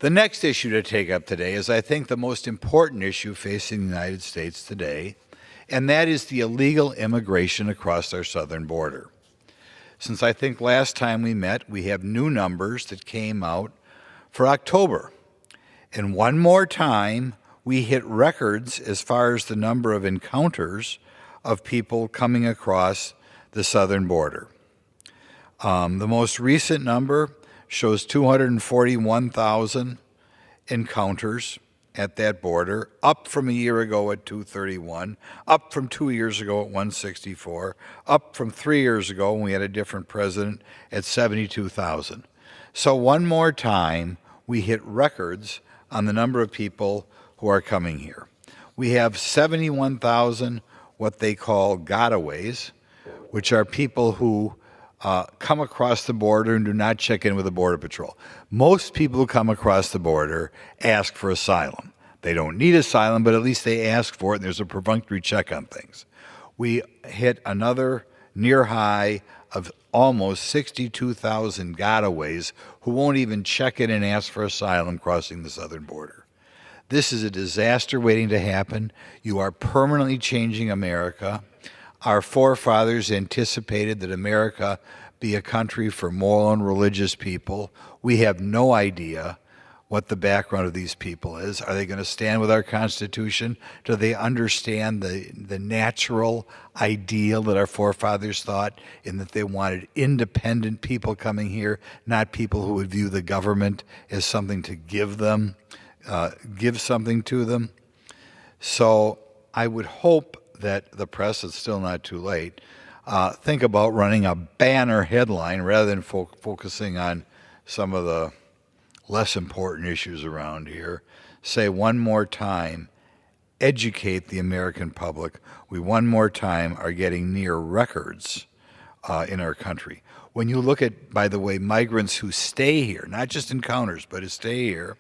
The next issue to take up today is, I think, the most important issue facing the United States today, and that is the illegal immigration across our southern border. Since I think last time we met, we have new numbers that came out for October. And one more time, we hit records as far as the number of encounters of people coming across the southern border. The most recent number shows 241,000 encounters at that border, up from a year ago at 231, up from 2 years ago at 164, up from 3 years ago when we had a different president at 72,000. So one more time, we hit records on the number of people who are coming here. We have 71,000 what they call gotaways, which are people who come across the border and do not check in with the Border Patrol. Most people who come across the border ask for asylum. They don't need asylum, but at least they ask for it, and there's a perfunctory check on things. We hit another near high of almost 62,000 gotaways who won't even check in and ask for asylum crossing the southern border. This is a disaster waiting to happen. You are permanently changing America. Our forefathers anticipated that America be a country for moral and religious people. We have no idea what the background of these people is. Are they going to stand with our Constitution? Do they understand the natural ideal that our forefathers thought, in that they wanted independent people coming here, not people who would view the government as something to give them, give something to them? So I would hope that the press, it's still not too late, think about running a banner headline rather than focusing on some of the less important issues around here. Say one more time, educate the American public. We one more time are getting near records in our country. When you look at, by the way, migrants who stay here, not just encounters, but who stay here,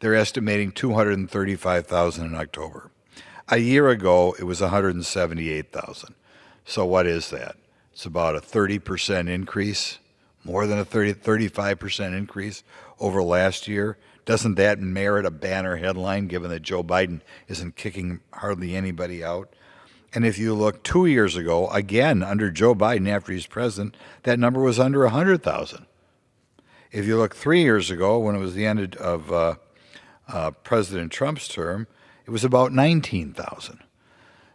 they're estimating 235,000 in October. A year ago, it was 178,000. So what is that? It's about a 30% increase, more than a 35% increase over last year. Doesn't that merit a banner headline, given that Joe Biden isn't kicking hardly anybody out? And if you look 2 years ago, again, under Joe Biden, after he's president, that number was under 100,000. If you look 3 years ago, when it was the end of President Trump's term, it was about 19,000.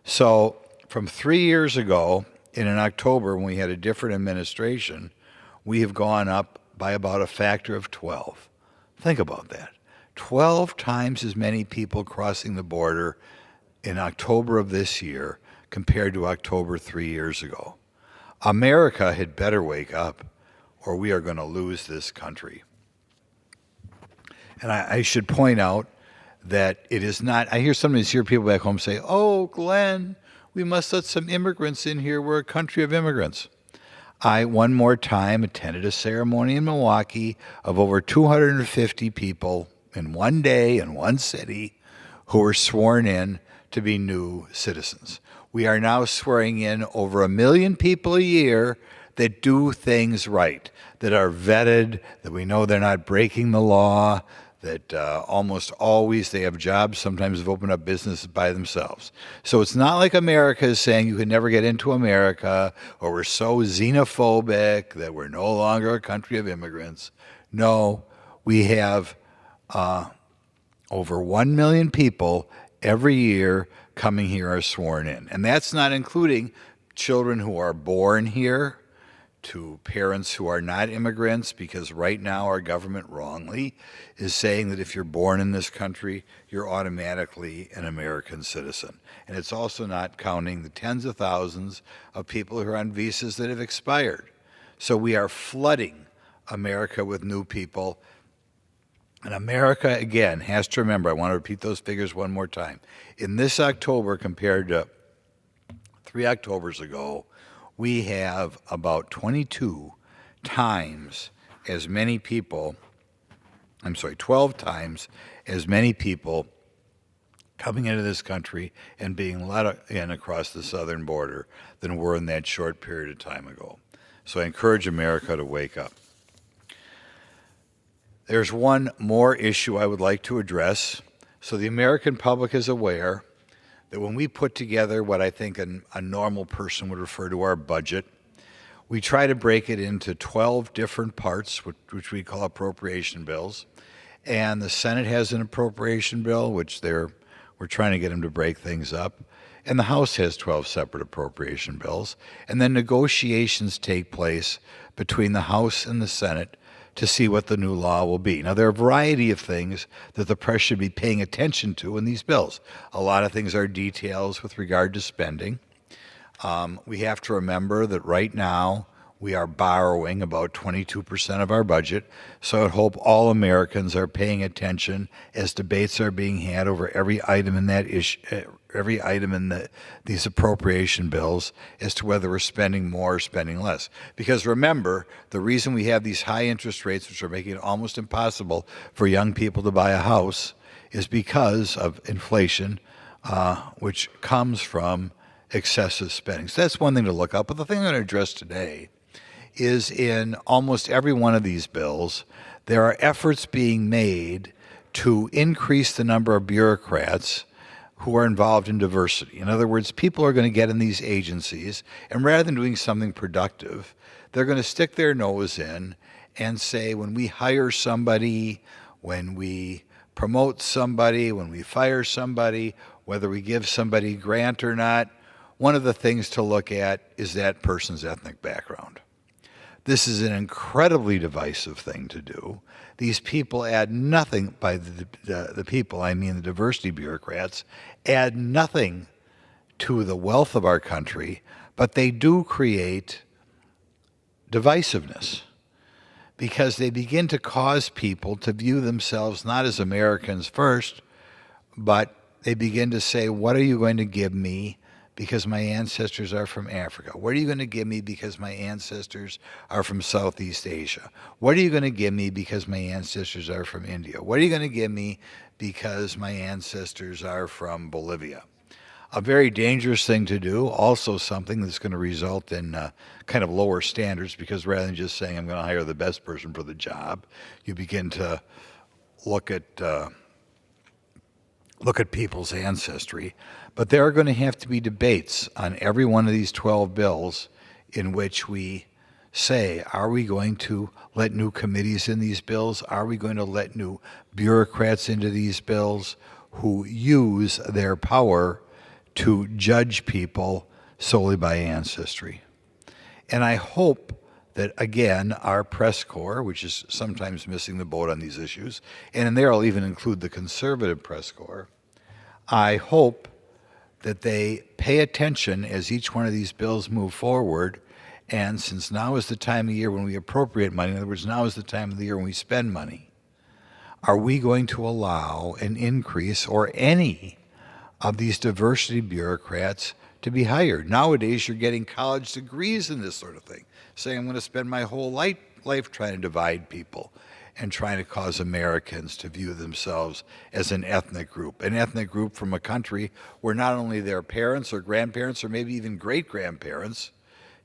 So from 3 years ago, in October, when we had a different administration, we have gone up by about a factor of 12. Think about that. 12 times as many people crossing the border in October of this year compared to October 3 years ago. America had better wake up, or we are going to lose this country. And I should point out that it is not, I sometimes hear people back home say, "Oh, Glenn, we must let some immigrants in here. We're a country of immigrants." I, one more time, attended a ceremony in Milwaukee of over 250 people in one day in one city who were sworn in to be new citizens. We are now swearing in over 1 million people a year that do things right, that are vetted, that we know they're not breaking the law, that almost always they have jobs, sometimes have opened up businesses by themselves. So it's not like America is saying you can never get into America, or we're so xenophobic that we're no longer a country of immigrants. No, we have over 1 million people every year coming here are sworn in. And that's not including children who are born here to parents who are not immigrants, because right now our government wrongly is saying that if you're born in this country, you're automatically an American citizen. And it's also not counting the tens of thousands of people who are on visas that have expired. So we are flooding America with new people. And America, again, has to remember, I want to repeat those figures one more time. In this October, compared to 3 Octobers ago, we have about 22 times as many people, 12 times as many people coming into this country and being let in across the southern border than were in that short period of time ago. So I encourage America to wake up. There's one more issue I would like to address. So the American public is aware that when we put together what I think a normal person would refer to our budget, we try to break it into 12 different parts, which we call appropriation bills. And the Senate has an appropriation bill, which we're trying to get them to break things up. And the House has 12 separate appropriation bills. And then negotiations take place between the House and the Senate to see what the new law will be. Now, there are a variety of things that the press should be paying attention to in these bills. A lot of things are details with regard to spending. We have to remember that right now we are borrowing about 22% of our budget, so I hope all Americans are paying attention as debates are being had over every item in that issue, every item in these appropriation bills as to whether we're spending more or spending less. Because remember, the reason we have these high interest rates, which are making it almost impossible for young people to buy a house, is because of inflation, which comes from excessive spending. So that's one thing to look up. But the thing I'm going to address today is in almost every one of these bills, there are efforts being made to increase the number of bureaucrats who are involved in diversity. In other words, people are going to get in these agencies, and rather than doing something productive, they're going to stick their nose in and say, when we hire somebody, when we promote somebody, when we fire somebody, whether we give somebody a grant or not, one of the things to look at is that person's ethnic background. This is an incredibly divisive thing to do. These people add nothing, by the people, I mean the diversity bureaucrats, add nothing to the wealth of our country, but they do create divisiveness because they begin to cause people to view themselves not as Americans first, but they begin to say, what are you going to give me because my ancestors are from Africa? What are you going to give me because my ancestors are from Southeast Asia? What are you going to give me because my ancestors are from India? What are you going to give me because my ancestors are from Bolivia? A very dangerous thing to do, also something that's going to result in kind of lower standards, because rather than just saying I'm going to hire the best person for the job, you begin to look at people's ancestry. But there are going to have to be debates on every one of these 12 bills in which we say, are we going to let new committees in these bills? Are we going to let new bureaucrats into these bills who use their power to judge people solely by ancestry? And I hope that, again, our press corps, which is sometimes missing the boat on these issues, and in there I'll even include the conservative press corps, I hope that they pay attention as each one of these bills move forward. And since now is the time of year when we appropriate money, in other words, now is the time of the year when we spend money, are we going to allow an increase or any of these diversity bureaucrats to be hired? Nowadays, you're getting college degrees in this sort of thing, saying I'm going to spend my whole life trying to divide people and trying to cause Americans to view themselves as an ethnic group from a country where not only their parents or grandparents or maybe even great-grandparents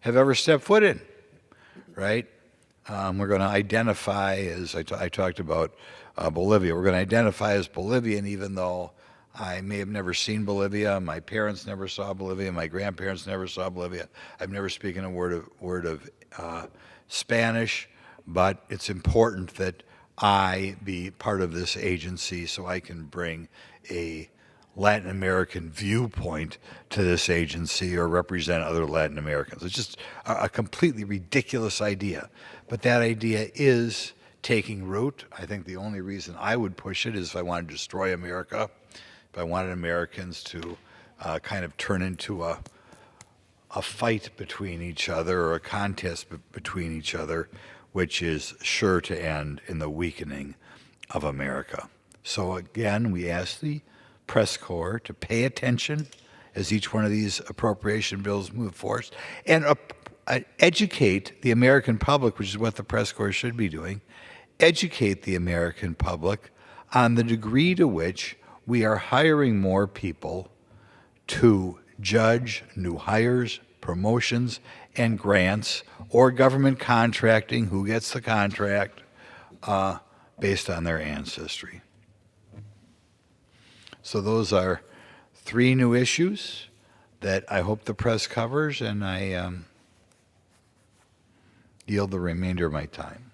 have ever stepped foot in, right? We're going to identify, as I talked about Bolivia, we're going to identify as Bolivian even though I may have never seen Bolivia, my parents never saw Bolivia, my grandparents never saw Bolivia. I've never spoken a word of Spanish, but it's important that I be part of this agency so I can bring a Latin American viewpoint to this agency or represent other Latin Americans. It's just a completely ridiculous idea, but that idea is taking root. I think the only reason I would push it is if I wanted to destroy America, if I wanted Americans to kind of turn into a fight between each other or a contest between each other, which is sure to end in the weakening of America. So again, we ask the press corps to pay attention as each one of these appropriation bills move forward and educate the American public, which is what the press corps should be doing, educate the American public on the degree to which we are hiring more people to judge new hires, promotions, and grants, or government contracting, who gets the contract, based on their ancestry. So those are 3 new issues that I hope the press covers, and I yield the remainder of my time.